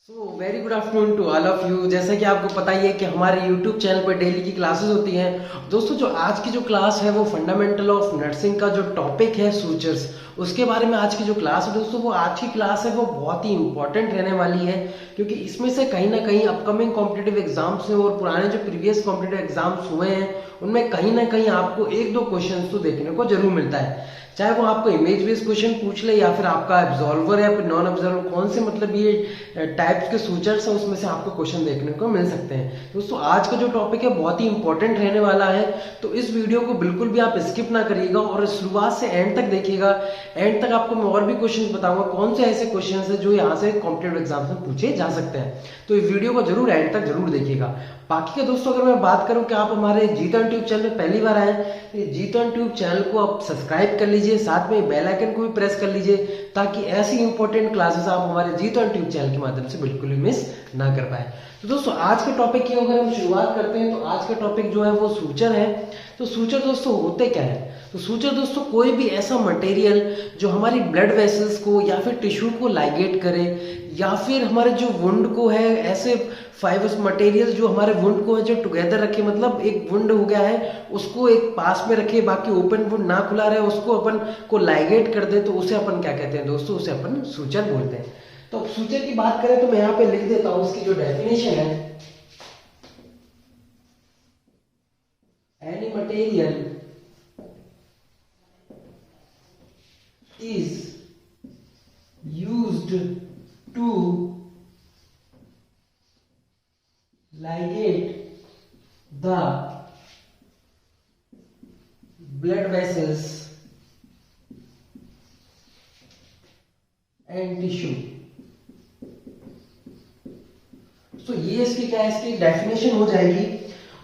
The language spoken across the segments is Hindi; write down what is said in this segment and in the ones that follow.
So very good afternoon to all of you. जैसा कि आपको पता ही है कि हमारे यूट्यूब चैनल पर डेली की क्लासेस होती हैं। दोस्तों, जो आज की जो क्लास है वो फंडामेंटल ऑफ नर्सिंग का जो टॉपिक है सूचर्स, उसके बारे में आज की जो क्लास है दोस्तों, वो आज की क्लास है वो बहुत ही इंपॉर्टेंट रहने वाली है। क्योंकि इसमें से कहीं ना कहीं अपकमिंग कॉम्पिटेटिव एग्जाम्स हैं और पुराने जो प्रीवियस कॉम्पिटेटिव एग्जाम्स हुए हैं उनमें कहीं ना कहीं आपको एक दो क्वेश्चन तो देखने को जरूर मिलता है। चाहे वो आपको इमेज बेस्ड क्वेश्चन पूछ ले या फिर आपका एब्जॉल्वर या फिर नॉन एब्जॉल्वर, कौन से मतलब ये टाइप्स के सूचर्स हैं उसमें से आपको क्वेश्चन देखने को मिल सकते हैं। दोस्तों, आज का जो टॉपिक है बहुत ही इंपॉर्टेंट रहने वाला है, तो इस वीडियो को बिल्कुल भी आप स्किप ना करिएगा और शुरुआत से एंड तक देखिएगा। एंड तक आपको मैं और भी क्वेश्चन बताऊंगा कौन से ऐसे क्वेश्चन है जो यहाँ से कॉम्पिटेटिव एग्जाम में पूछे जा सकते हैं। तो इस वीडियो को जरूर एंड तक जरूर देखिएगा। बाकी के दोस्तों, अगर मैं बात करूं कि आप हमारे जीतन ट्यूब चैनल में पहली बार आए तो जीतन ट्यूब चैनल को आप सब्सक्राइब कर लीजिए, साथ में बेल आइकन को भी प्रेस कर लीजिए ताकि ऐसी इंपॉर्टेंट क्लासेस आप हमारे जीतन ट्यूब चैनल के माध्यम से बिल्कुल भी मिस ना कर पाए। तो दोस्तों, आज के टॉपिक की अगर हम शुरुआत करते हैं तो आज का टॉपिक जो है वो सूचर है। तो सूचर दोस्तों होते क्या है? तो सूचर दोस्तों कोई भी ऐसा मटेरियल जो हमारी ब्लड वेसल्स को या फिर टिश्यू को लाइगेट करे या फिर हमारे जो वुंड को है, ऐसे फाइबर्स मटेरियल जो हमारे वुंड को है जो टुगेदर रखे, मतलब एक वुंड हो गया है उसको एक पास में रखे, बाकी ओपन वुंड ना खुला रहे, उसको अपन को लाइगेट कर दे, तो उसे अपन क्या कहते हैं दोस्तों? उसे अपन सूचर बोलते हैं। तो अब सूचर की बात करें तो मैं यहाँ पे लिख देता हूं उसकी जो डेफिनेशन है। Any material is used to ligate the blood vessels and tissue। तो ये इसकी क्या है, इसकी डेफिनेशन हो जाएगी।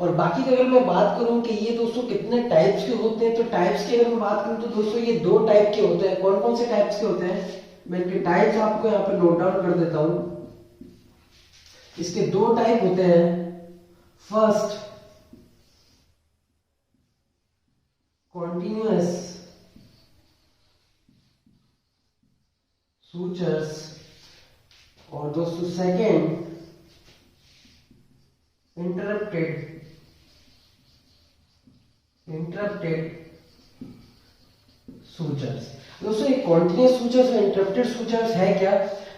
और बाकी की अगर मैं बात करूं कि ये दोस्तों कितने टाइप्स के होते हैं, तो टाइप्स की अगर मैं बात करूं तो दोस्तों ये दो टाइप के होते हैं। कौन कौन से टाइप्स के होते हैं, मैं इनके टाइप्स आपको यहाँ पे नोट डाउन कर देता हूं। इसके दो टाइप होते हैं। फर्स्ट, कॉन्टिन्यूअस सूचर्स, और दोस्तों सेकेंड, इंटरप्टेड सूचर्स। दोस्तों, ये कॉन्टिन्यूअस सूचर्स और इंटरप्टेड सूचर्स है क्या?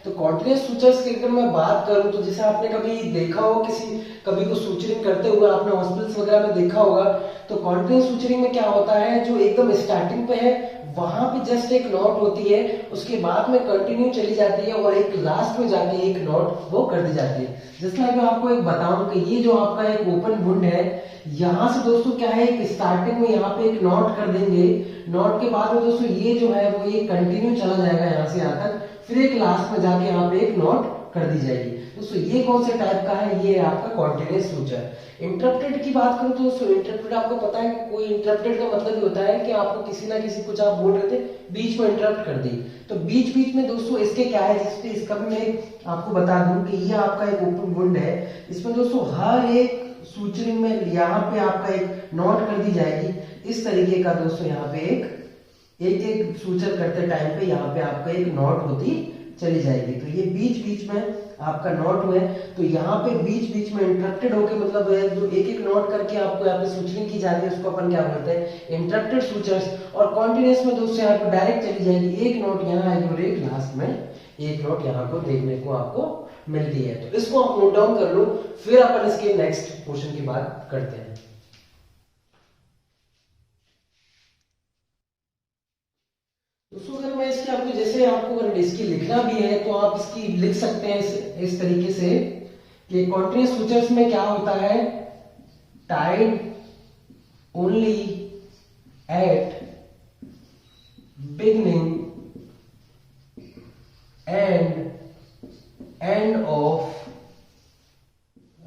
तो कॉन्टिन्यूअस सूचर्स की अगर मैं बात करूं तो जैसे आपने कभी देखा हो कभी को सूचरिंग करते हुए आपने हॉस्पिटल्स वगैरह में देखा होगा, तो कॉन्टिन्यूअस सूचरिंग में क्या होता है, जो एकदम स्टार्टिंग पे है वहां पे जस्ट एक नॉट होती है, उसके बाद में कंटिन्यू चली जाती है और एक लास्ट में जाके एक नॉट वो कर दी जाती है। जैसे मैं आपको एक बताऊं कि ये जो आपका एक ओपन वुंड है, यहाँ से दोस्तों क्या है, एक स्टार्टिंग में यहाँ पे एक नॉट कर देंगे, नॉट के बाद में दोस्तों ये जो है वो ये कंटिन्यू चला जाएगा यहाँ से यहाँ तक, फिर एक लास्ट में जाके यहाँ पे एक नॉट कर दी जाएगी। दोस्तों ये कौन से टाइप का है? ये है आपका कॉन्टिन्यूअस सूचर। इंटरप्टेड की बात करूं तो दोस्तों इंटरप्टेड आपको पता है कि कोई इंटरप्टेड का मतलब ये होता है कि आपको किसी ना किसी कुछ आप बोल रहे थे, बीच में इंटरप्ट कर दी। तो बीच बीच में दोस्तों इसके क्या है, जिसपे इसका भी मैं आपको बता दूं कि ये आपका एक ओपन वुंड है, इसमें दोस्तों हर एक सूचरिंग में यहाँ पे आपका एक नॉट कर दी जाएगी। इस तरीके का दोस्तों यहाँ पे एक एक सूचर करते टाइम पे यहाँ पे आपका एक नॉट होती चली जाएगी। तो ये बीच बीच में आपका नॉट हुए, तो यहाँ पे बीच बीच में इंटरप्टेड होके मतलब जो एक एक नॉट करके आपको यहाँ पे सूचरिंग की जाती है उसको अपन क्या बोलते हैं? Interrupted sutures. और कॉन्टिन्यूअस में दोस्तों यहाँ पे डायरेक्ट चली जाएगी, एक नॉट यहाँ आएगी और एक लास्ट में एक नॉट यहाँ को देखने को आपको मिलती है। तो इसको आप नोट डाउन कर लो, फिर अपन इसके नेक्स्ट क्वेश्चन की बात करते हैं। दोस्तों, अगर मैं इसकी आपको जैसे आपको अगर इसकी लिखना भी है तो आप इसकी लिख सकते हैं इस तरीके से कि कॉन्टिन्यूअस सूचर्स में क्या होता है, tied only at beginning and end of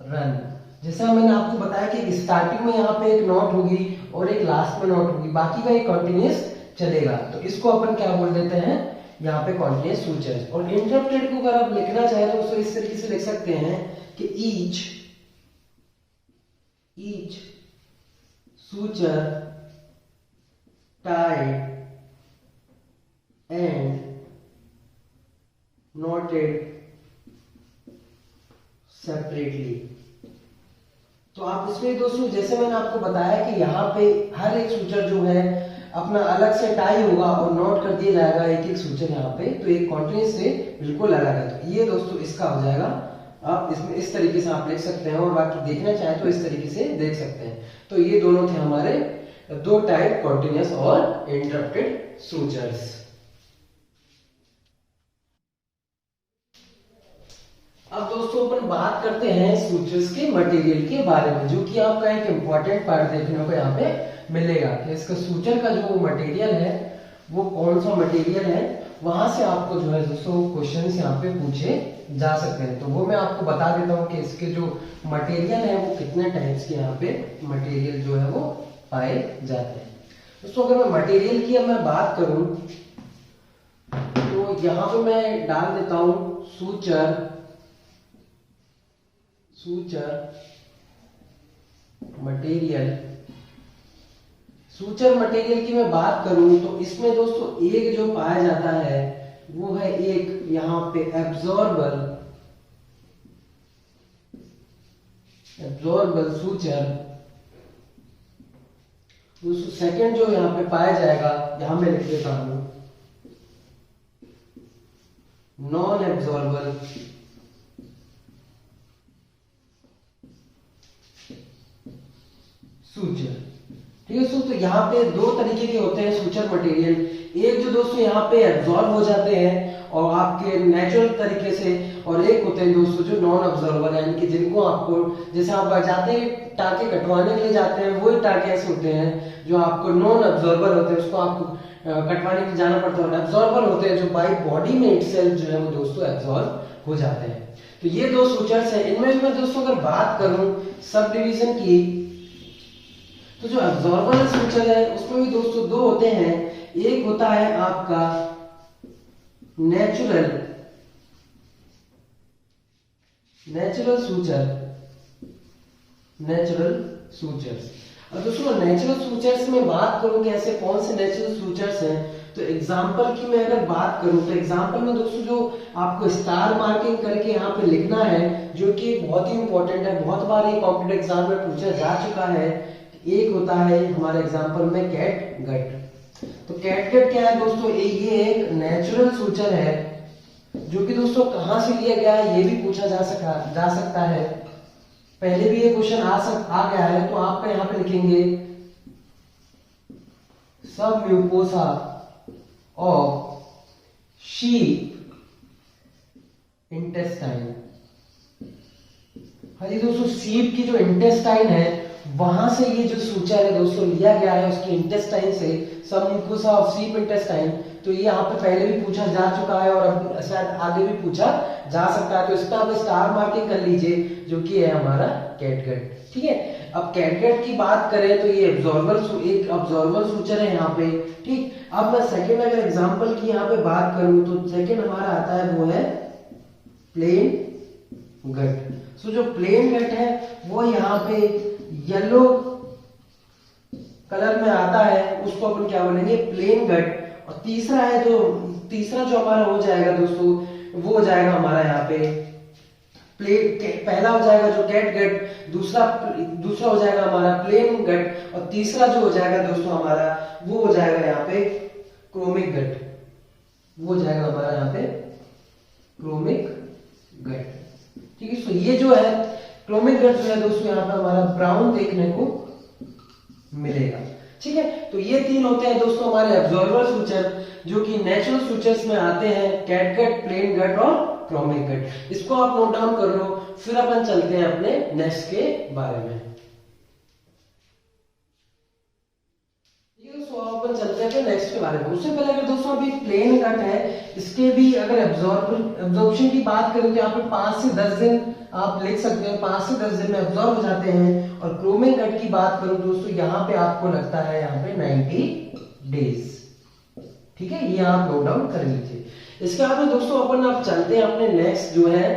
run. जैसा मैंने आपको बताया कि स्टार्टिंग में यहाँ पे एक नॉट होगी और एक लास्ट में नॉट होगी, बाकी का एक कंटिन्यूअस चलेगा। तो इसको अपन क्या बोल देते हैं यहाँ पे? Continuous sutures. और इंटरप्टेड को अगर आप लिखना चाहें तो उसको इस तरीके से लिख सकते हैं कि each suture tied and knotted separately. तो आप इसमें दोस्तों जैसे मैंने आपको बताया कि यहाँ पे हर एक सूचर जो है अपना अलग से टाई होगा और नोट कर दिया जाएगा एक एक सूचर यहाँ पे, तो एक कॉन्टिन्यूस से बिल्कुल अलग है। तो ये दोस्तों इसका हो जाएगा। आप इसमें इस तरीके से आप लिख सकते हैं, और बाकी देखना चाहें तो इस तरीके से देख सकते हैं। तो ये दोनों थे हमारे दो टाइप, कॉन्टिन्यूस और इंटरप्टेड सूचर्स। अब दोस्तों अपन बात करते हैं सूचर्स के मटेरियल के बारे में, जो कि आपका एक इंपॉर्टेंट पार्ट देखने को यहाँ पे मिलेगा कि इसका सूचर का जो मटेरियल है वो कौन सा मटेरियल है। वहां से आपको जो है दोस्तों क्वेश्चन यहाँ पे पूछे जा सकते हैं। तो वो मैं आपको बता देता हूँ कि इसके जो मटेरियल है वो कितने टाइप्स के यहाँ पे मटेरियल जो है वो पाए जाते हैं। दोस्तों अगर मैं मटेरियल की अब मैं बात करूं तो यहाँ पे मैं डाल देता हूं सूचर मटेरियल। सूचर मटेरियल की मैं बात करूं तो इसमें दोस्तों एक जो पाया जाता है वो है एक यहाँ पे एब्जॉर्बल सूचर। दोस्तों सेकंड जो यहाँ पे पाया जाएगा, यहां मैं लिख देता हूं नॉन एब्जॉर्बल सूचर। ठीक है दोस्तों, तो यहाँ पे दो तरीके के होते हैं सूचर मटेरियल। एक जो दोस्तों यहाँ पे एब्जॉर्ब हो जाते हैं और आपके नेचुरल तरीके से, और एक होते हैं दोस्तों जो नॉन ऑब्जॉर्बर, यानी कि जिनको आपको जैसे आप जाते हैं टाके कटवाने के लिए जाते हैं, वही टाके ऐसे होते हैं जो आपको नॉन ऑब्जॉर्बर होते हैं, उसको आपको कटवाने के लिए जाना पड़ता है। एब्जॉर्बर होते हैं जो बाई बॉडी में इटसेल्फ जो है वो दोस्तों एब्जॉर्ब हो जाते हैं। तो ये दो सूचर्स है। इनमें मैं दोस्तों अगर बात करूं सब डिवीजन की, तो जो एब्जॉर्बर सूचर है उसमें भी दोस्तों दो होते हैं। एक होता है आपका नेचुरल सूचर्स। और दोस्तों नेचुरल सूचर्स में बात करूं कि ऐसे कौन से नेचुरल सूचर्स हैं, तो एग्जांपल की मैं अगर बात करूं तो एग्जांपल में दोस्तों जो आपको स्टार मार्किंग करके यहाँ पे लिखना है, जो कि बहुत ही इंपॉर्टेंट है, बहुत बार ये कॉम्पिटिटिव एग्जाम में पूछा जा चुका है। एक होता है हमारे एग्जांपल में कैटगट। तो कैटगट क्या है दोस्तों, ये एक नेचुरल सूचर है जो कि दोस्तों कहां से लिया गया है ये भी पूछा जा सकता है। पहले भी ये क्वेश्चन आ गया है। तो आप यहाँ पे लिखेंगे सब म्यूकोसा ऑफ शीप इंटेस्टाइन। हाँ जी दोस्तों, शीप की जो इंटेस्टाइन है वहां से ये जो सूचर है दोस्तों लिया गया है, उसकी इंटेस्टाइन से, सब म्यूकोसा ऑफ शीप इंटेस्टाइन। तो ये यहाँ पे पहले भी पूछा जा चुका है और अब शायद आगे भी पूछा जा सकता है। तो इसका आप स्टार मार्किंग कर लीजिए, जो कि है हमारा कैटगट। ठीक है, अब कैटगट की बात करें तो ये एक ऑब्जॉर्बर सूचर है यहाँ पे। ठीक, अब मैं सेकंड अगर एग्जांपल की यहाँ पे बात करूं तो सेकंड हमारा आता है वो है प्लेन गट। सो जो प्लेन गट है वो यहाँ पे येलो कलर में आता है, उसको अपन क्या बोलेंगे, प्लेन गट। और तीसरा जो हमारा हो जाएगा दोस्तों वो हो जाएगा हमारा यहाँ पे पहला हो जाएगा जो कैटगट, दूसरा हो जाएगा हमारा प्लेन गट, और तीसरा जो हो जाएगा दोस्तों हमारा वो हो जाएगा यहाँ पे क्रोमिक गट। वो हो जाएगा हमारा यहाँ पे क्रोमिक गट। ठीक है, तो ये जो है क्रोमिक गट जो है दोस्तों यहाँ पे हमारा ब्राउन देखने को मिलेगा। ठीक है, तो ये तीन होते हैं दोस्तों हमारे एब्जॉर्बर सूचर, जो कि नेचुरल सूचर्स में आते हैं, कैटगट, प्लेन गट और क्रोमिक गट। इसको आप नोट डाउन कर लो, फिर अपन चलते हैं अपने नेक्स्ट के बारे में। अपन चलते हैं नेक्स्ट के बारे में। उससे पहले अगर दोस्तों अभी प्लेन गट है, इसके भी अगर एब्जॉर्प्शन की बात करें तो यहाँ पे 5 से 10 दिन आप लिख सकते हैं, 5 से 10 दिन में एब्जॉर्ब हो जाते हैं। और क्रोमिक गट की बात करूं दोस्तों, यहाँ पे आपको लगता है यहाँ पे 90 डेज। ठीक है, ये आप नोट डाउन कर लीजिए। इसके बाद में दोस्तों अपन अब चलते हैं अपने नेक्स्ट जो है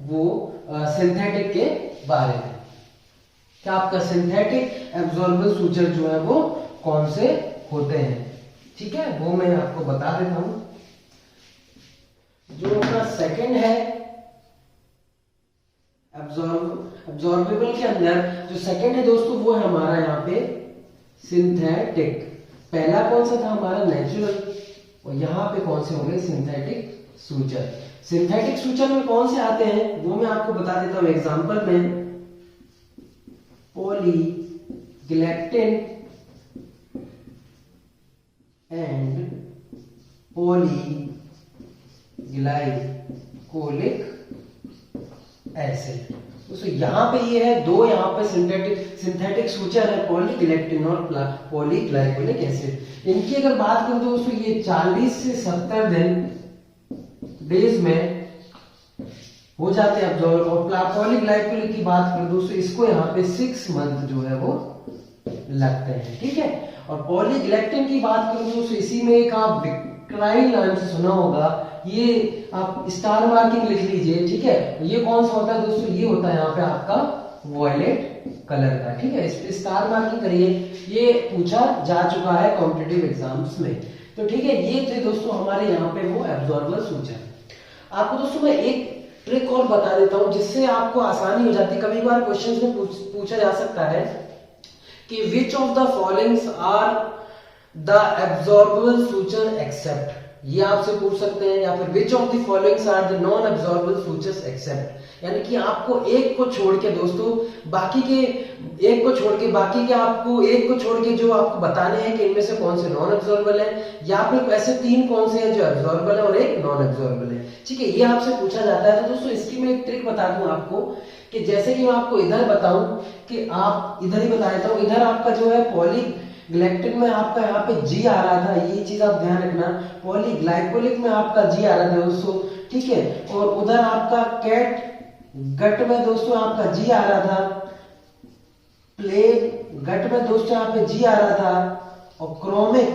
वो सिंथेटिक के बारे में। क्या आपका सिंथेटिक एब्जॉर्बर सूचर जो है वो कौन से होते हैं, ठीक है, वो मैं आपको बता देता हूं। जो अपना सेकंड है एब्जॉर्बेबल के अंदर जो सेकंड है दोस्तों वो है हमारा यहाँ पे सिंथेटिक। पहला कौन सा था हमारा नेचुरल, और यहाँ पे कौन से होंगे सिंथेटिक सूचर। सिंथेटिक सूचर में कौन से आते हैं वो मैं आपको बता देता हूं एग्जांपल में। पॉलीग्लैक्टिन एंड पॉलीग्लाइकोलिक एसिड। तो यहाँ पे ये है दो, यहाँ पे सिंथेटिक सूचर है पॉलीग्लैक्टिन और पॉलीग्लाइकोलिक एसिड। इनकी अगर बात करें तो दोस्तों ये 40 से 70 डेज में हो जाते हैं अब्जॉर्ब। और पॉलीग्लाइकोलिक की बात करें दोस्तों इसको यहाँ पे 6 मंथ जो है वो लगते हैं, ठीक है। और पॉलीग्लैक्टिन की बात करें दोस्तों इसी में एक आप विक्राइल नाम से सुना होगा, ये आप स्टार मार्किंग लिख लीजिए, ठीक है। ये कौन सा होता है दोस्तों, ये होता है यहाँ पे आपका वॉयलेट कलर का, ठीक है। इस पे स्टार मार्किंग करिए, ये पूछा जा चुका है कॉम्पिटिटिव एग्जाम्स में। तो ठीक है, ये थे दोस्तों हमारे यहाँ पे वो एब्जॉर्बर सूचर। आपको दोस्तों मैं एक ट्रिक और बता देता हूं जिससे आपको आसानी हो जाती है। कभी बार क्वेश्चंस में पूछा जा सकता है कि which of the followings are the absorbable suture except, ये आपसे पूछ सकते हैं। या फिर which of the followings are the non absorbable sutures except, यानी कि आपको एक को छोड़ के दोस्तों बाकी के आपको एक को छोड़ के जो आपको बताने हैं कि इनमें से कौन से नॉन एब्जॉर्बेबल है, या फिर ऐसे 3 कौन से हैं जो एब्जॉर्बेबल है और एक नॉन एब्जॉर्बेबल है, ठीक है। ये आपसे पूछा जाता है। तो दोस्तों इसकी मैं एक ट्रिक बता दूं आपको कि जैसे कि मैं आपको इधर बताऊं कि आप इधर ही बता देता हूं, इधर आपका जो है पॉलीग्लैक्टिन में आपका यहाँ पे जी आ रहा था, ये चीज आप ध्यान रखना। पॉलीग्लाइकोलिक में आपका जी आ रहा था दोस्तों, ठीक है। और उधर आपका कैट गट में दोस्तों आपका जी आ रहा था, प्लेग गट में दोस्तों यहाँ पे जी आ रहा था, और क्रोमिक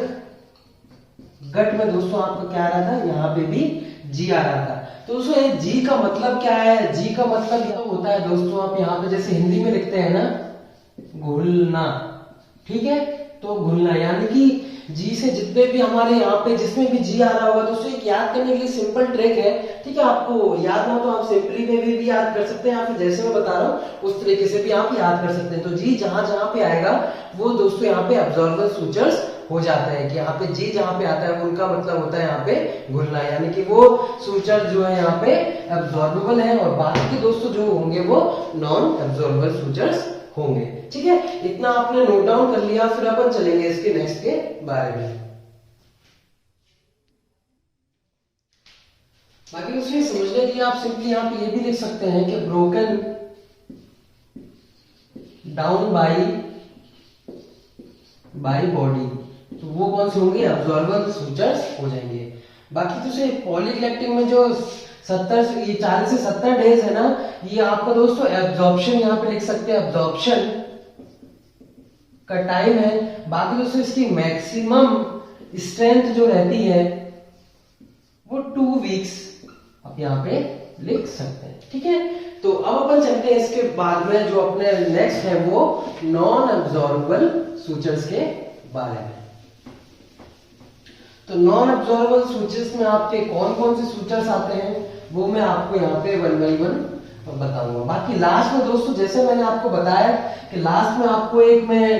गट में दोस्तों आपका क्या आ रहा था, यहाँ पे भी जी आ रहा था। तो दोस्तों ये जी का मतलब क्या है, जी का मतलब यह होता है दोस्तों, आप यहाँ पे जैसे हिंदी में लिखते हैं ना घुलना, ठीक है। तो घुलना यानी कि जी से जितने भी हमारे यहाँ पे जिसमें भी जी आ रहा होगा दोस्तों एक याद करने के लिए सिंपल ट्रिक है, ठीक है। आपको याद ना तो आप सिंपली में भी याद कर सकते हैं, या फिर जैसे मैं बता रहा हूँ उस तरीके से भी आप याद कर सकते हैं। तो जी जहां जहां पे आएगा वो दोस्तों यहाँ पे एब्जॉर्बेबल सूचर्स हो जाता है, कि यहाँ पे जी जहां पे आता है उनका मतलब होता है यहाँ पे घुलना, यानी कि वो सूचर जो है यहाँ पे एब्जॉर्बेबल है, और बाकी के दोस्तों जो होंगे वो नॉन एब्जॉर्बेबल सूचर्स होंगे, ठीक है। इतना आपने नोट डाउन कर लिया, फिर अपन चलेंगे इसके नेक्स्ट के बारे में। बाकी दोस्तों समझने के लिए आप सिंपली यहाँ पे ये भी लिख सकते हैं कि ब्रोकन डाउन बाई बॉडी, तो वो कौन से होंगे एब्जॉर्बेबल सूचर्स हो जाएंगे। बाकी दूसरे पॉलीग्लैक्टिन में जो 40 से 70 डेज है ना, ये आपका दोस्तों एब्जॉर्प्शन यहाँ पे लिख सकते हैं, एब्जॉर्प्शन का टाइम है। बाकी दोस्तों इसकी मैक्सिमम स्ट्रेंथ जो रहती है वो 2 वीक्स आप यहाँ पे लिख सकते हैं, ठीक है। तो अब अपन चलते हैं इसके बाद में जो अपने नेक्स्ट है वो नॉन एब्जॉर्बेबल सूचर्स के बारे में। तो नॉन एब्जॉर्बेबल सूचर्स में आपके कौन कौन से सूचर्स आते हैं वो मैं आपको यहाँ पे 1 by 1 बताऊंगा। बाकी लास्ट में दोस्तों जैसे मैंने आपको बताया कि लास्ट में आपको एक मैं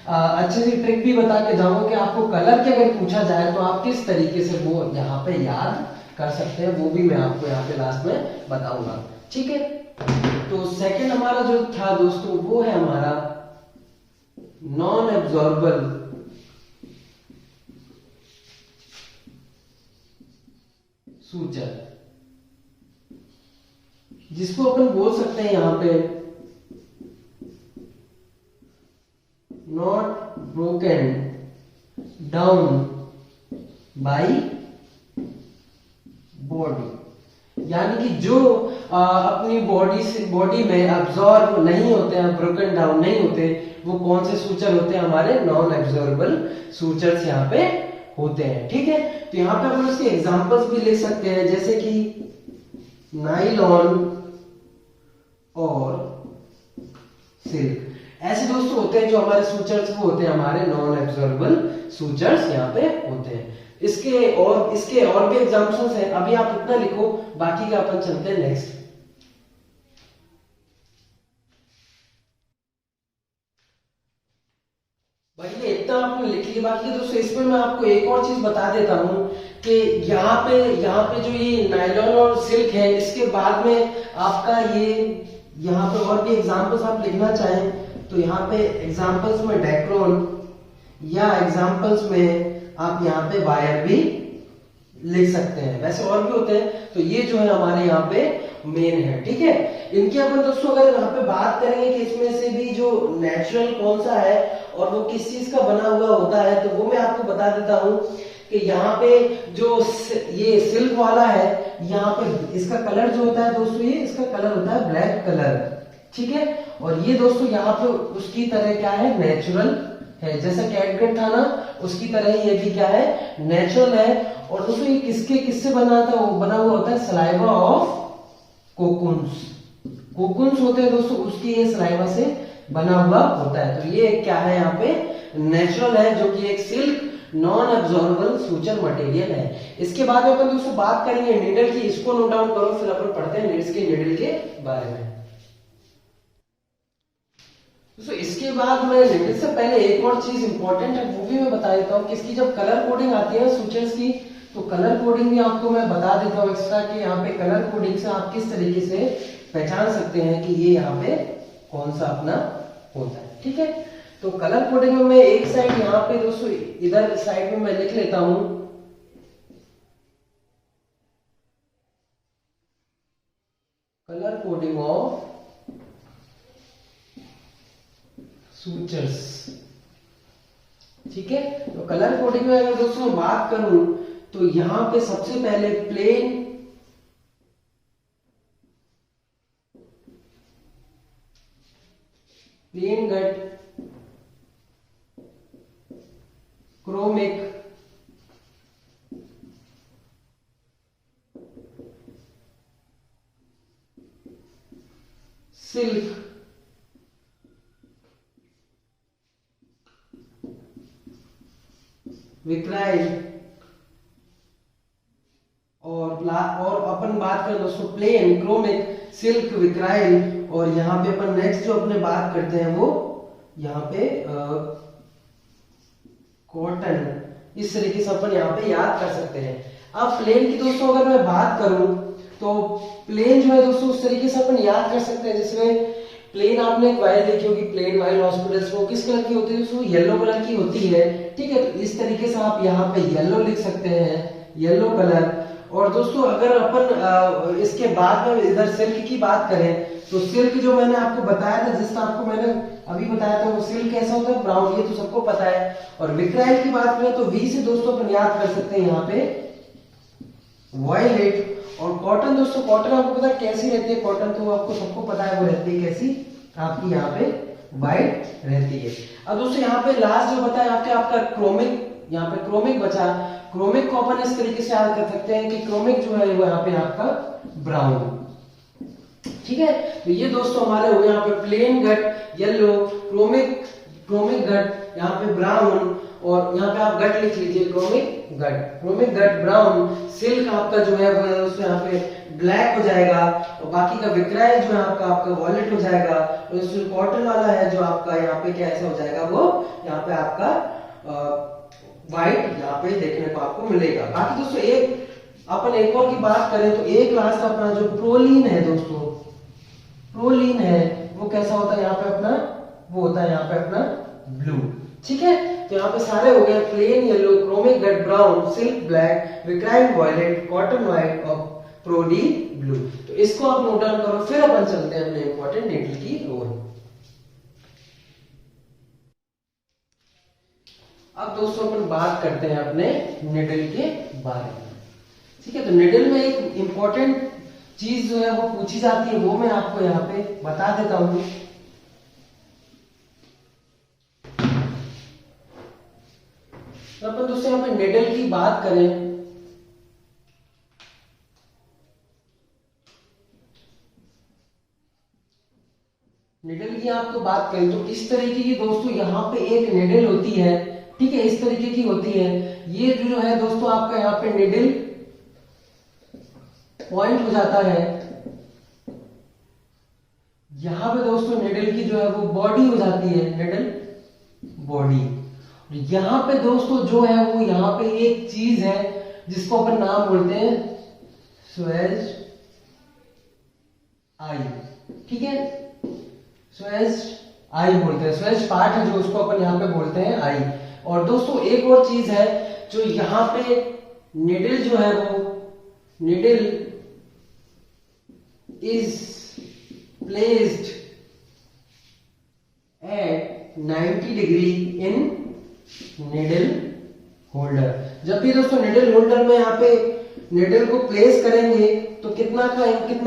अच्छी सी ट्रिक भी बता के जाऊंगा कि आपको कलर के अगर पूछा जाए तो आप किस तरीके से वो यहाँ पे याद कर सकते हैं, वो भी मैं आपको यहाँ पे लास्ट में बताऊंगा, ठीक है। तो सेकंड हमारा जो था दोस्तों वो है हमारा नॉन एब्जॉर्बेबल सूचर, जिसको अपन बोल सकते हैं यहां पे not broken down by body, यानी कि जो अपनी बॉडी में अब्जॉर्ब नहीं होते हैं, ब्रोकन डाउन नहीं होते, वो कौन से सूचर होते हैं हमारे नॉन एब्जॉर्बेबल सूचर्स यहाँ पे होते हैं, ठीक है। तो यहाँ पे अपन उसके एग्जांपल्स भी लिख सकते हैं, जैसे कि नाइलॉन और सिल्क, ऐसे दोस्तों होते हैं जो हमारे सूचर्स वो होते हैं हमारे नॉन एब्जॉर्बेबल सूचर्स यहाँ पे होते हैं। इसके और भी एग्जांपल्स हैं, अभी आप इतना लिखो, बाकी का अपन चलते हैं नेक्स्ट। भाई ये इतना आपने लिख लिया, बाकी दोस्तों इसमें मैं आपको एक और चीज बता देता हूँ कि यहाँ पे जो ये नायलॉन और सिल्क है, इसके बाद में आपका ये यहाँ पे और भी एग्जांपल्स आप लिखना चाहें तो यहाँ पे एग्जांपल्स में डेक्रोन या एग्जांपल्स में आप यहाँ पे वायर भी लिख सकते हैं। वैसे और भी होते हैं, तो ये जो है हमारे यहाँ पे मेन है। ठीक है, इनके अपन दोस्तों अगर यहाँ पे बात करेंगे कि इसमें से भी जो नेचुरल कौन सा है और वो किस चीज का बना हुआ होता है, तो वो मैं आपको बता देता हूँ कि यहाँ पे जो ये सिल्क वाला है, यहाँ पे इसका कलर जो होता है दोस्तों, ये इसका कलर होता है ब्लैक कलर। ठीक है, और ये दोस्तों यहाँ पे उसकी तरह क्या है, नेचुरल है। जैसा कैटगट था ना, उसकी तरह ये भी क्या है, नेचुरल है। और दोस्तों ये किससे बना था, वो बना हुआ होता है सलाइवा ऑफ कोकुन्स। कोकुन्स होते हैं दोस्तों, उसकी ये सलाइवा से बना हुआ होता है। तो ये क्या है, यहाँ पे नेचुरल है, जो कि एक silk non absorbable suture material है। इसके बाद में अपन दोस्तों बात करेंगे नीडल की, इसको नोट डाउन करो, फिर अपन पढ़ते हैं नीडल के बारे में। दोस्तों इसके बाद मैं नीडल से पहले एक और चीज इंपॉर्टेंट है वो भी मैं बता देता हूँ कि इसकी जब कलर कोडिंग आती है सूचर्स की, तो कलर कोडिंग भी आपको मैं बता देता हूँ एक्स्ट्रा कि यहाँ पे कलर कोडिंग से आप किस तरीके से पहचान सकते हैं कि ये यहाँ पे कौन सा अपना होता है। ठीक है, तो कलर कोडिंग में मैं एक साइड यहाँ पे दोस्तों इधर साइड में मैं लिख लेता हूं कलर कोडिंग ऑफ सूचर्स। ठीक है, तो कलर कोडिंग में अगर दोस्तों मैं बात करूं तो यहां पे सबसे पहले प्लेन गट, क्रोमिक, सिल्क, विक्राइल और अपन बात करें दोस्तों प्लेन, क्रोमिक, सिल्क, विक्राइल, और यहाँ पे अपन नेक्स्ट जो अपने बात करते हैं वो यहाँ पे कॉटन। इस तरीके से अपन यहाँ पे याद कर सकते हैं। अब प्लेन की दोस्तों अगर मैं बात करूं तो प्लेन जो है दोस्तों उस तरीके से अपन याद कर सकते हैं, जिसमें प्लेन आपने एक वायर देखी होगी, प्लेन वायर हॉस्पिटल्स, वो किस कलर की होती है दोस्तों, येलो कलर की होती है। ठीक है, तो इस तरीके से आप यहाँ पे येलो लिख सकते हैं, येलो कलर। और दोस्तों अगर अपन इसके बाद में इधर सिल्क की बात करें तो सिल्क जो मैंने आपको बताया था, जिस आपको मैंने अभी बताया था, वो सिल्क कैसा होता है, ब्राउन, ये तो सबको पता है। और विक्राइल की बात करें तो वी से दोस्तों अपन याद कर सकते हैं यहाँ पे वॉयलेट। और कॉटन दोस्तों, कॉटन आपको पता है कैसी रहती है, कॉटन तो आपको सबको पता है वो रहती है कैसी, आपकी यहाँ पे व्हाइट रहती है। अब दोस्तों यहाँ पे लास्ट जो बताया आपका क्रोमिक, यहाँ पे क्रोमिक बचा। क्रोमिक को अपन इस तरीके से याद कर सकते हैं कि क्रोमिक जो है वो यहाँ पे आपका ब्राउन। ठीक है, तो ये दोस्तों हमारे हो गए यहाँ पे प्लेन गट येलो, क्रोमिक गट यहाँ पे ब्राउन, और यहाँ पे आप गट लिख लीजिए, क्रोमिक गट ब्राउन। सिल्क आपका जो है वो उसमें यहाँ पे ब्लैक हो जाएगा, और बाकी का विक्राइल जो है आपका वॉलेट हो जाएगा। और इसमें कॉटन वाला है जो आपका यहाँ पे कैसा हो जाएगा, वो यहाँ पे आपका व्हाइट यहाँ पे देखने को आपको मिलेगा। बाकी दोस्तों एक और की बात करें तो एक लास्ट अपना जो प्रोलीन है दोस्तों, प्रोलीन है वो कैसा होता है, यहाँ पे अपना वो होता है यहाँ पे अपना ब्लू। ठीक है, तो यहाँ पे सारे हो गए plain yellow, chromic gut brown, silk black, Vicryl violet, cotton white और प्रोली ब्लू। तो इसको आप नोट डाउन करो, फिर अपन चलते हैं अपने इंपॉर्टेंट नीडल की ओर। अब दोस्तों अपन बात करते हैं अपने निडल के बारे में। ठीक है, तो निडल में एक इंपॉर्टेंट चीज जो है वो पूछी जाती है, वो मैं आपको यहाँ पे बता देता हूं। तो अपन दोस्तों यहाँ पे निडल की बात करें निडल की आपको बात करें तो इस तरीके की दोस्तों यहाँ पे एक निडल होती है। ठीक है, इस तरीके की होती है। ये जो है दोस्तों आपका यहाँ पे निडल पॉइंट हो जाता है। यहाँ पे दोस्तों निडल की जो है वो बॉडी हो जाती है, निडल बॉडी। यहाँ पे दोस्तों जो है वो यहाँ पे एक चीज है जिसको अपन नाम बोलते हैं स्वेज आई, ठीक है, स्वेज आई बोलते हैं, स्वेज पार्ट है जो उसको अपन यहाँ पे बोलते हैं आई। और दोस्तों एक और चीज है जो यहाँ पे निडल जो है वो needle is placed at 90 degree in needle holder. जब भी दोस्तों निडल होल्डर में यहाँ पे निडल को प्लेस करेंगे तो कितना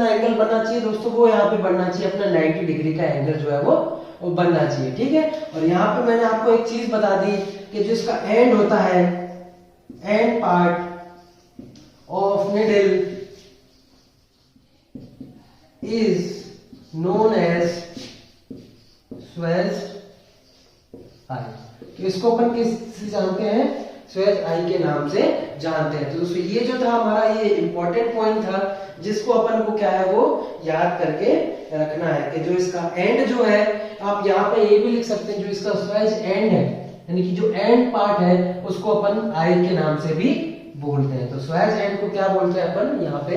एंगल बनना चाहिए दोस्तों, वो यहाँ पे बनना चाहिए अपना 90 डिग्री का एंगल जो है वो बनना चाहिए, ठीक है। और यहाँ पे मैंने आपको एक चीज बता दी कि जो इसका एंड होता है, end part of needle is known as swage eye. तो इसको अपन किस से जानते हैं, स्वेज आई के नाम से जानते हैं। तो दोस्तों ये जो था हमारा ये इंपॉर्टेंट पॉइंट था जिसको अपन को क्या है वो याद करके रखना है कि जो इसका एंड जो है, आप यहाँ पे ये भी लिख सकते हैं जो इसका स्वेज एंड है, यानी कि जो एंड पार्ट है उसको अपन आई के नाम से भी बोलते हैं। तो स्वेज एंड को क्या बोलते हैं अपन, यहाँ पे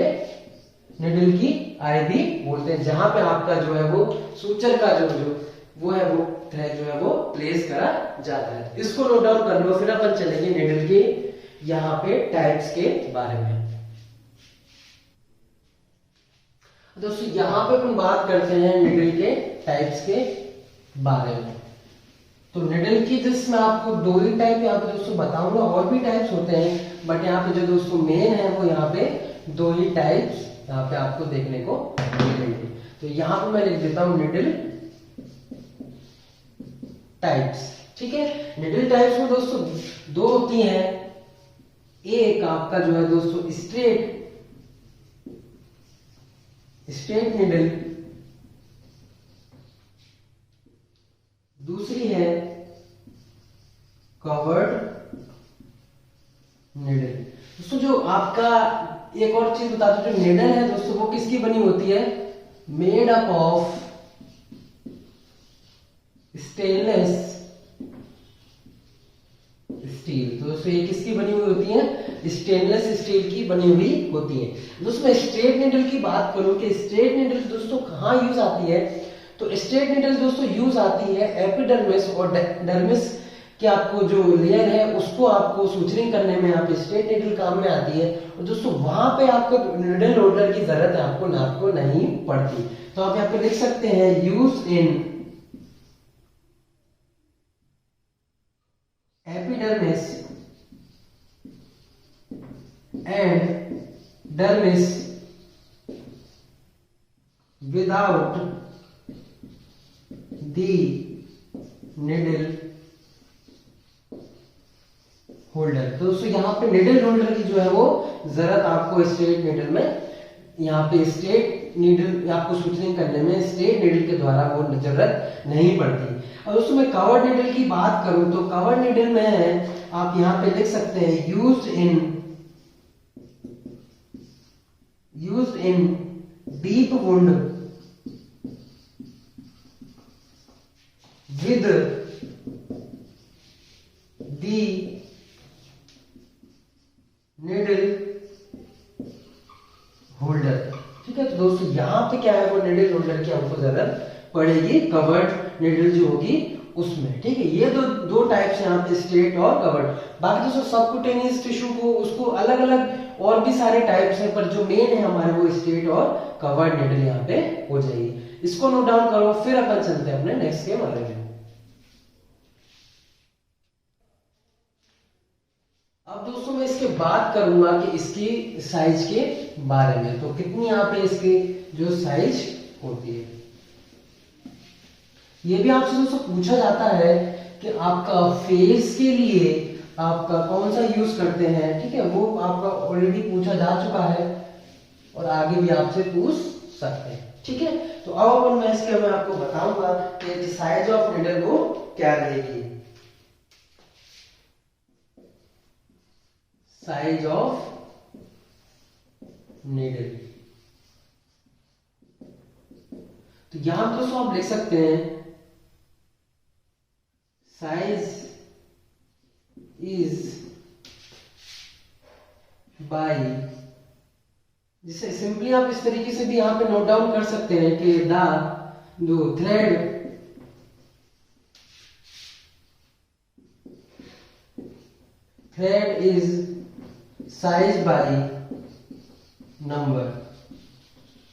निडल की आई भी बोलते हैं, जहां पे आपका जो है वो सूचर का जो वो है वो थ्रेड जो है वो प्लेस करा जाता है। इसको नोट डाउन कर लो, फिर अपन चलेंगे निडल के यहाँ पे टाइप्स के बारे में। दोस्तों यहाँ पे अपन बात करते हैं निडल के टाइप्स के बारे में। तो निडल की जिसमें आपको दो ही टाइप यहाँ पे दोस्तों बताऊंगा, और भी टाइप्स होते हैं बट यहाँ पे जो दोस्तों मेन है वो यहाँ पे दो ही टाइप्स यहाँ पे आपको देखने को मिलेंगे। तो यहाँ पे मैं लिख देता हूं निडल टाइप्स, ठीक है। निडल टाइप्स में दोस्तों दो होती हैं, एक आपका जो है दोस्तों स्ट्रेट निडल, दूसरी है कवर्ड निडल। दोस्तों जो आपका एक और चीज बता दो, जो निडल है दोस्तों वो किसकी बनी होती है, made up of stainless steel. तो दोस्तों ये किसकी बनी हुई होती है, स्टेनलेस स्टील की बनी हुई होती है। दोस्तों मैं स्ट्रेट निडल की बात करूं कि स्ट्रेट निडल दोस्तों कहां यूज आती है, तो स्ट्रेट निडल दोस्तों यूज आती है एपिडर्मिस और डर्मिस कि आपको जो लेयर है उसको आपको सूचरिंग करने में आप स्ट्रेट निडल काम में आती है। और दोस्तों वहां पे आपको निडल होल्डर की जरूरत है आपको नहीं पड़ती। तो आप यहाँ पे लिख सकते हैं use in epidermis and dermis without the needle holder. तो दोस्तों यहाँ पे निडल होल्डर की जो है वो जरूरत आपको स्ट्रेट निडल में, यहाँ पे स्ट्रेट निडल आपको सूचरिंग करने में स्ट्रेट निडल के द्वारा वो जरूरत नहीं पड़ती। और दोस्तों मैं कवर्ड निडल की बात करूं तो कवर्ड निडल में आप यहाँ पे लिख सकते हैं used in deep wound with the needle holder, ठीक है। तो दोस्तों यहाँ पे क्या है वो निडल होल्डर की हमको जरूरत पड़ेगी कवर्ड निडल जो होगी उसमें, ठीक है। ये दो टाइप्स यहाँ पे स्ट्रेट और कवर्ड। बाकी दोस्तों सबक्यूटेनियस टिश्यू को उसको अलग अलग और भी सारे टाइप्स हैं, पर जो मेन है हमारे वो स्ट्रेट और कवर्ड निडल यहाँ पे हो जाएगी। इसको नोट डाउन करो, फिर अपन चलते हैं अपने नेक्स्ट के बारे में। अब दोस्तों मैं इसके बात करूंगा कि इसकी साइज के बारे में। तो कितनी यहाँ पे इसकी जो साइज होती है, ये भी आपसे दोस्तों पूछा जाता है कि आपका फेस के लिए आपका कौन सा यूज करते हैं, ठीक है। वो आपका ऑलरेडी पूछा जा चुका है और आगे भी आपसे पूछ सकते हैं, ठीक है। तो अब अपन मैं इसके मैं आपको बताऊंगा कि साइज ऑफ निडल वो क्या रहेगी। साइज ऑफ निडल, तो यहां दोस्तों आप लिख सकते हैं साइज इज बाय, जिसे सिंपली आप इस तरीके से भी यहां पे नोट डाउन कर सकते हैं कि the thread is size by number.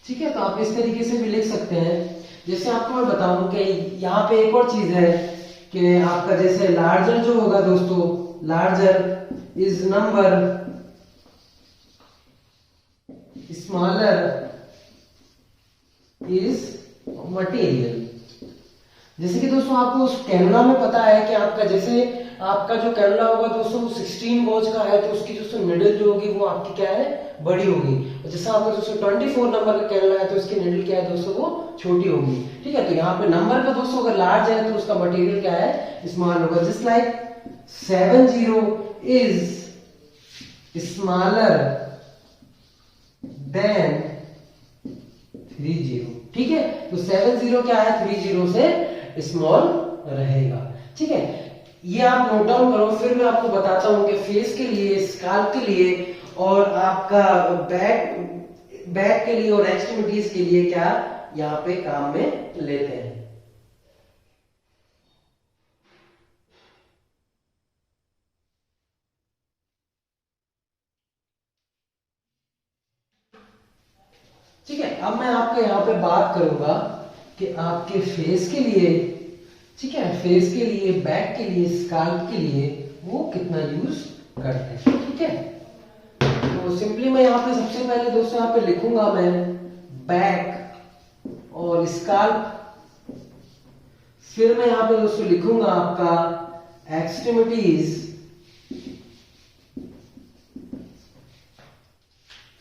ठीक है, तो आप इस तरीके से भी लिख सकते हैं। जैसे आपको मैं बताऊं कि यहाँ पे एक और चीज है कि आपका जैसे लार्जर जो होगा दोस्तों, larger is number, smaller is material. जैसे कि दोस्तों आपको उस कैनला में पता है कि आपका जैसे आपका जो कैनला होगा दोस्तों 16 गॉज का है, तो उसकी जो निडल जो होगी वो आपकी क्या है, बड़ी होगी। और जैसे आपका दोस्तों 24 नंबर का कैनला है तो उसकी निडल क्या है दोस्तों, वो छोटी होगी। ठीक है, तो यहाँ पे नंबर का दोस्तों अगर लार्ज है तो उसका मटेरियल क्या है, स्मॉल होगा। Just like 70 is smaller than 30। ठीक है, तो 70 क्या है, 30 से स्मॉल रहेगा। ठीक है, ये आप नोट डाउन करो। फिर मैं आपको बताता हूं कि फेस के लिए, स्काल्प के लिए और आपका बैक के लिए और एक्सट्रीमिटीज के लिए क्या यहाँ पे काम में लेते हैं। ठीक है, अब मैं आपको यहाँ पे बात करूंगा कि आपके फेस के लिए, ठीक है, फेस के लिए, बैक के लिए, स्काल्प के लिए वो कितना यूज करते हैं। ठीक है, तो सिंपली मैं यहाँ पे सबसे पहले दोस्तों यहाँ पे लिखूंगा मैं बैक और स्काल्प, फिर मैं यहाँ पे दोस्तों लिखूंगा आपका एक्सट्रीमिटीज,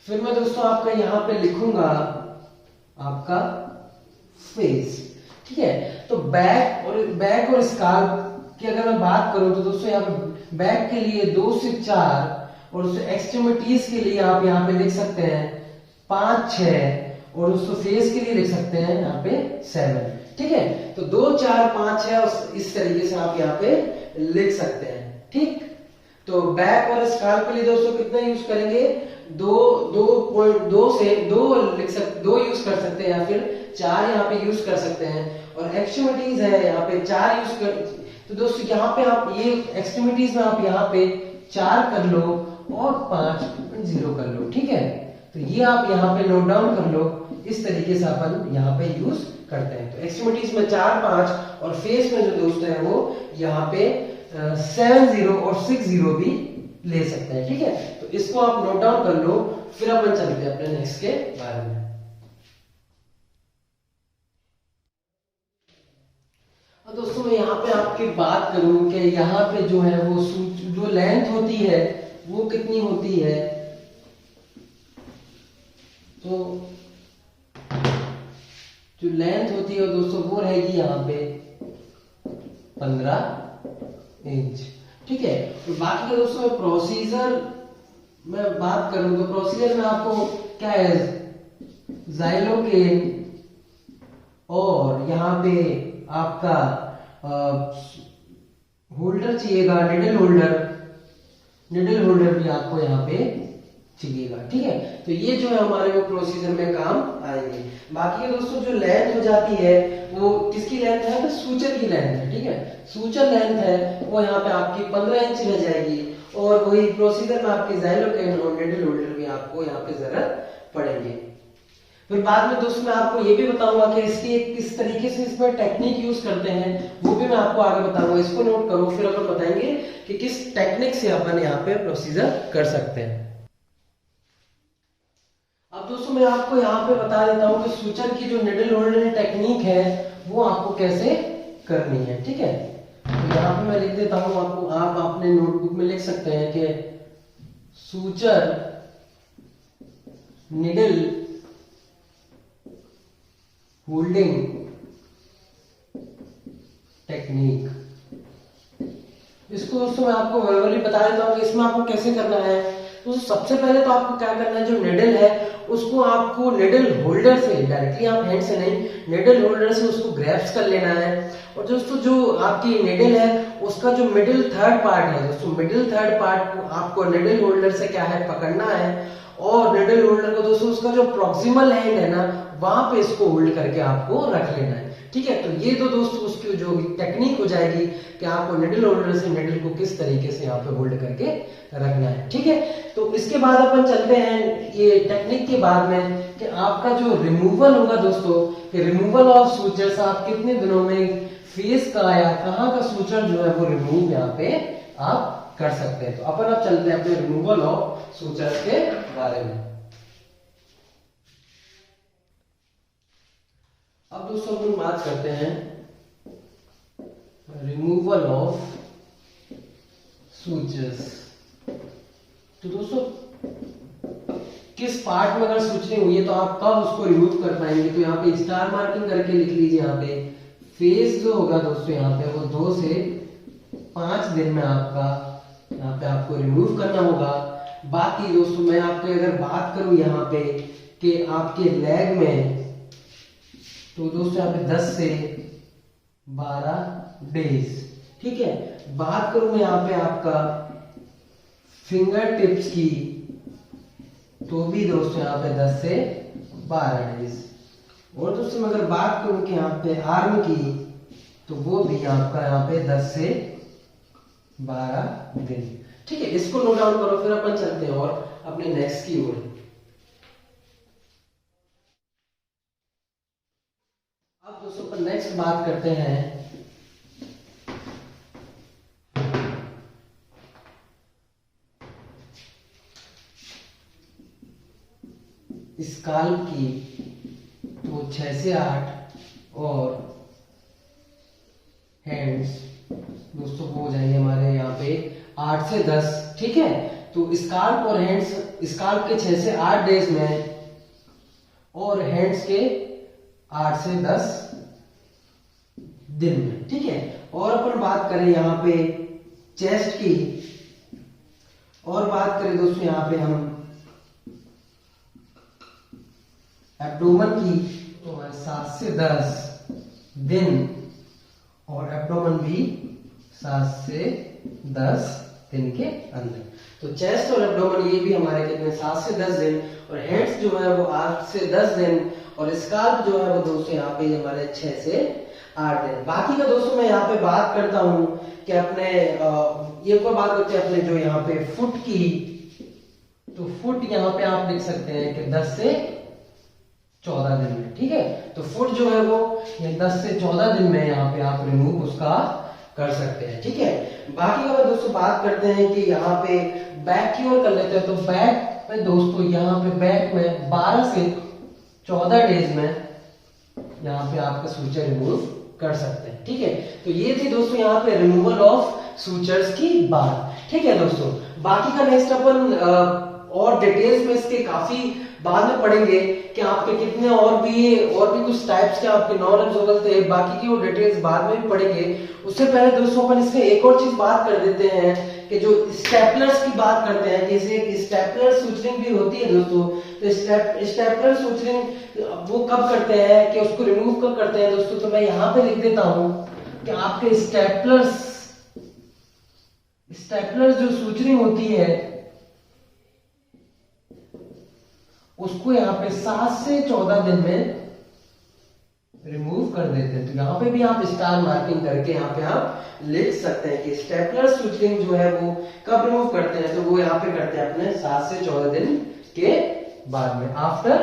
फिर मैं दोस्तों आपका यहाँ पे लिखूंगा आपका फेस। ठीक है, तो बैक और स्काल्प की अगर मैं बात करूं तो दोस्तों यहाँ पे बैक के लिए 2 से 4 और उससे एक्सट्रीमिटीज के लिए आप यहाँ पे लिख सकते हैं 5, 6 और उसको फेस के लिए लिख सकते हैं यहाँ पे 7। ठीक है, तो 2, 4, 5, 6 इस तरीके से आप यहाँ पे लिख सकते हैं। ठीक, तो बैक और स्काल्प के लिए दोस्तों कितना यूज करेंगे, 2 से 2 लिख सकते, 2 यूज कर सकते हैं या फिर 4 यहाँ पे यूज कर सकते हैं। और एक्सट्रीमिटीज है यहाँ पे 4 यूज कर, तो दोस्तों यहाँ पे आप ये एक्सट्रीमिटीज में आप यहाँ पे 4 कर लो और 5.0 कर लो। ठीक है, तो ये आप यहाँ पे नोट डाउन कर लो। इस तरीके से अपन यहाँ पे यूज करते हैं। तो एक्सट्रीमिटीज में 4, 5 और फेस में जो दोस्त है वो यहाँ पे 70 और 60 भी ले सकते हैं। ठीक है, तो इसको आप नोट डाउन कर लो, फिर अपन चलते हैं अपने नेक्स्ट के बारे में। और दोस्तों मैं यहाँ पे आपकी बात करूं कि यहाँ पे जो है वो जो लेंथ होती है वो कितनी होती है, तो जो लेंथ होती है दोस्तों वो रहेगी यहाँ पे 15 इंच। ठीक है, तो बाकी का दोस्तों प्रोसीजर मैं बात करूं तो प्रोसीजर में आपको क्या है, ज़ाइलोकेन और यहाँ पे आपका होल्डर चाहिएगा, निडल होल्डर भी आपको यहाँ पे चाहिएगा। ठीक है, तो ये जो है हमारे वो प्रोसीजर में काम आएंगे। बाकी के दोस्तों जो लेंथ हो जाती है वो किसकी लेंथ है, तो सूचर की लेंथ है। ठीक है, सूचर लेंथ है वो यहाँ पे आपकी 15 इंच रह जाएगी। और वही प्रोसीजर में आपके ज़ाइलोकेन और निडल होल्डर भी आपको यहाँ पे जरूरत पड़ेंगे। फिर बाद में दोस्तों मैं आपको ये भी बताऊंगा कि इसकी किस तरीके से इसमें टेक्निक यूज करते हैं, वो भी मैं आपको आगे बताऊंगा। इसको नोट करो, फिर अपन बताएंगे कि किस टेक्निक से अपन यहाँ पे प्रोसीजर कर सकते हैं। अब दोस्तों मैं आपको यहाँ पे बता देता हूँ कि सूचर की जो निडल होल्डर टेक्निक है वो आपको कैसे करनी है। ठीक है, तो यहाँ पे मैं लिख देता हूँ आपको, आप अपने नोटबुक में लिख सकते हैं कि सूचर निडल होल्डिंग टेक्निक। इसको दोस्तों मैं आपको वर्बली बता देता हूँ कि इसमें आपको कैसे करना है। तो सबसे पहले तो आपको क्या करना है, जो निडल है उसको आपको निडल होल्डर से डायरेक्टली, आप हैंड से नहीं, निडल होल्डर से उसको ग्रैब्स कर लेना है। और दोस्तों जो आपकी निडल है उसका जो मिडिल थर्ड पार्ट है दोस्तों, मिडिल थर्ड पार्ट को आपको निडल होल्डर से क्या है पकड़ना है, और निडल होल्डर को दोस्तों उसका जो प्रॉक्सिमल एंड है ना वहां पे इसको होल्ड करके आपको रख लेना है। ठीक है, तो ये तो दोस्तों उसकी जो टेक्निक हो जाएगी कि आपको निडल होल्डर से निडल को किस तरीके से यहाँ पे होल्ड करके रखना है। ठीक है, तो इसके बाद अपन चलते हैं ये टेक्निक के बाद में कि आपका जो रिमूवल होगा दोस्तों, कि रिमूवल ऑफ सूचर्स आप कितने दिनों में फेस का या कहाँ का सूचर जो है वो रिमूव यहाँ पे आप कर सकते हैं। तो अपन अब चलते हैं अपने रिमूवल ऑफ सूचर्स के बारे में। अब दोस्तों अपन बात करते हैं रिमूवल ऑफ सूचर्स। तो दोस्तों किस पार्ट में अगर सूचनी हुई है तो आप कब उसको रिमूव कर पाएंगे, तो यहाँ पे स्टार मार्किंग करके लिख लीजिए। यहाँ पे फेस जो होगा दोस्तों यहाँ पे वो 2 से 5 दिन में आपका यहाँ पे आपको रिमूव करना होगा। बाकी दोस्तों मैं आपको अगर बात करूं यहाँ पे कि आपके लेग में, तो दोस्तों यहाँ पे 10 से 12 डेज। ठीक है, बात करूं मैं यहाँ पे आपका फिंगर टिप्स की, तो भी दोस्तों यहाँ पे 10 से 12 डेज। और दोस्तों मैं अगर बात करूं कि यहाँ पे आर्म की, तो वो भी आपका यहाँ पे 10 से 12 दिन। ठीक है, इसको नोट डाउन करो, फिर अपन चलते हैं और अपने नेक्स्ट की ओर। अब दोस्तों अपन नेक्स्ट बात करते हैं स्काल्प की, तो 6 से 8 और हैंड्स दोस्तों वो हो जाएंगे हमारे यहाँ पे 8 से 10। ठीक है, तो स्काल्प और हैंड्स, स्काल्प के 6 से 8 डेज में और हैंड्स के 8 से 10 दिन में। ठीक है, और अपन बात करें यहाँ पे चेस्ट की, और बात करें दोस्तों यहाँ पे हम एब्डोमेन की, तो 7 से 10 दिन, और एब्डोमेन भी 7 से 10 दिन के अंदर। तो चेस्ट और एब्डोमेन ये भी हमारे कितने 7 से 10 दिन, और हेड्स जो है वो 8 से 10 दिन, और स्काल्प जो है वो दोस्तों यहाँ पे हमारे 6 से 8 दिन। बाकी का दोस्तों मैं यहाँ पे बात करता हूँ कि अपने ये को बात करते हैं अपने जो यहाँ पे फुट की, तो फुट यहाँ पे आप लिख सकते हैं कि 10 से 14 दिन में। ठीक है, तो फुट जो है वो ये 10 से 14 दिन में यहाँ पे आप रिमूव उसका कर सकते हैं। ठीक है, बाकी का दोस्तों बात करते हैं कि यहाँ पे बैक की ओर कर लेते हैं। तो बैक में दोस्तों यहाँ पे बैक में 12 से 14 डेज में यहाँ पे आपका सूचर रिमूव कर सकते हैं। ठीक है, तो ये थी दोस्तों यहाँ पे रिमूवल ऑफ सूचर्स की बात। ठीक है दोस्तों, बाकी का नेक्स्ट अपन और डिटेल्स में इसके काफी बाद में पढ़ेंगे कि आपके कितने और भी कुछ टाइप्स के आपके नॉन एब्जॉर्बल थे। बाकी की वो डिटेल्स बाद में भी पढ़ेंगे। उससे पहले दोस्तों अपन इसमें एक और चीज बात कर देते हैं कि जो स्टेपलर्स की बात करते हैं, जैसे एक स्टेपलर सूचरिंग भी होती है दोस्तों। तो स्टेपलर सूचरिंग वो कब करते हैं कि उसको रिमूव कब करते हैं दोस्तों, तो मैं यहाँ पे लिख देता हूं कि आपके स्टेपलर जो सूचरिंग होती है उसको यहाँ पे 7 से 14 दिन में रिमूव कर देते हैं। तो यहाँ पे भी आप स्टार मार्किंग करके यहाँ पे आप लिख सकते हैं कि स्टेपलर सूचरिंग जो है वो कब रिमूव करते हैं, तो वो यहाँ पे करते हैं अपने 7 से 14 दिन के बाद में, आफ्टर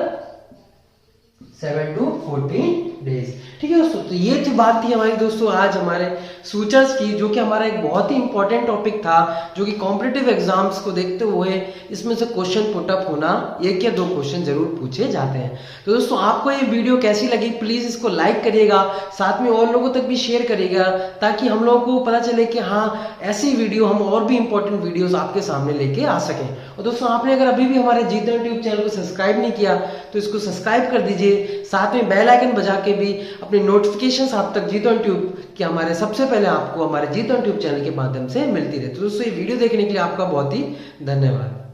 7 to 14 डेज। ठीक है दोस्तों, तो ये जो बात थी हमारी दोस्तों आज हमारे सूचर्स की, जो कि हमारा एक बहुत ही इंपॉर्टेंट टॉपिक था, जो कि कॉम्पिटिटिव एग्जाम्स को देखते हुए इसमें से क्वेश्चन पुट अप होना, 1 या 2 क्वेश्चन जरूर पूछे जाते हैं। तो दोस्तों आपको ये वीडियो कैसी लगी, प्लीज इसको लाइक करिएगा, साथ में और लोगों तक भी शेयर करिएगा, ताकि हम लोगों को पता चले कि हाँ ऐसी वीडियो हम और भी इंपॉर्टेंट वीडियोस आपके सामने लेके आ सकें। और दोस्तों आपने अगर अभी भी हमारे जीतन ट्यूब चैनल को सब्सक्राइब नहीं किया तो इसको सब्सक्राइब कर दीजिए, साथ में बेल आइकन बजा के भी अपनी नोटिफिकेशंस आप तक जीतन ट्यूब कि हमारे सबसे पहले आपको हमारे जीतन ट्यूब चैनल के माध्यम से मिलती रहे। तो दोस्तों ये वीडियो देखने के लिए आपका बहुत ही धन्यवाद।